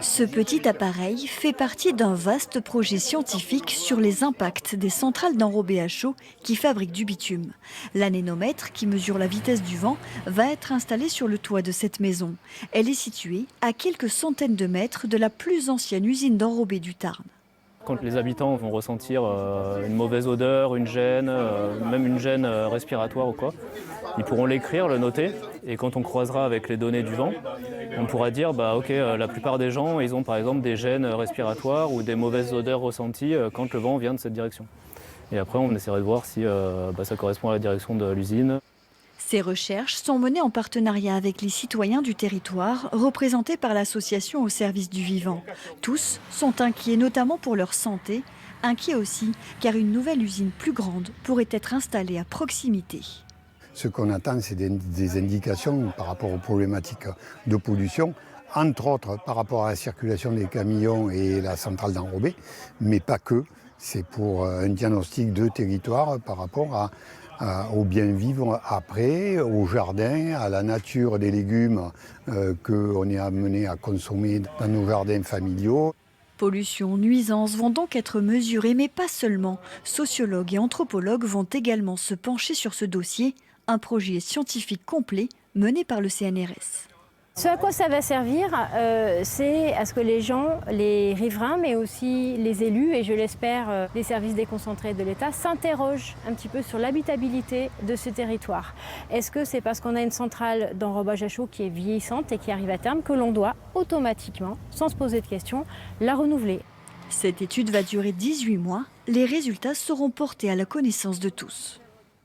Ce petit appareil fait partie d'un vaste projet scientifique sur les impacts des centrales d'enrobés à chaud qui fabriquent du bitume. L'anémomètre, qui mesure la vitesse du vent, va être installé sur le toit de cette maison. Elle est située à quelques centaines de mètres de la plus ancienne usine d'enrobés du Tarn. Quand les habitants vont ressentir une mauvaise odeur, une gêne, même une gêne respiratoire ou quoi, ils pourront l'écrire, le noter, et quand on croisera avec les données du vent, on pourra dire ok, la plupart des gens, ils ont par exemple des gênes respiratoires ou des mauvaises odeurs ressenties quand le vent vient de cette direction. Et après, on essaierait de voir si ça correspond à la direction de l'usine. Ces recherches sont menées en partenariat avec les citoyens du territoire, représentés par l'association au service du vivant. Tous sont inquiets, notamment pour leur santé, inquiets aussi car une nouvelle usine plus grande pourrait être installée à proximité. Ce qu'on attend, c'est des indications par rapport aux problématiques de pollution, entre autres par rapport à la circulation des camions et la centrale d'enrobés, mais pas que. C'est pour un diagnostic de territoire par rapport au bien vivre après, au jardin, à la nature des légumes qu'on est amené à consommer dans nos jardins familiaux. Pollution, nuisances vont donc être mesurées, mais pas seulement. Sociologues et anthropologues vont également se pencher sur ce dossier, un projet scientifique complet mené par le CNRS. Ce à quoi ça va servir, c'est à ce que les gens, les riverains, mais aussi les élus, et je l'espère les services déconcentrés de l'État, s'interrogent un petit peu sur l'habitabilité de ce territoire. Est-ce que c'est parce qu'on a une centrale d'enrobage à chaud qui est vieillissante et qui arrive à terme que l'on doit automatiquement, sans se poser de questions, la renouveler ? Cette étude va durer 18 mois. Les résultats seront portés à la connaissance de tous.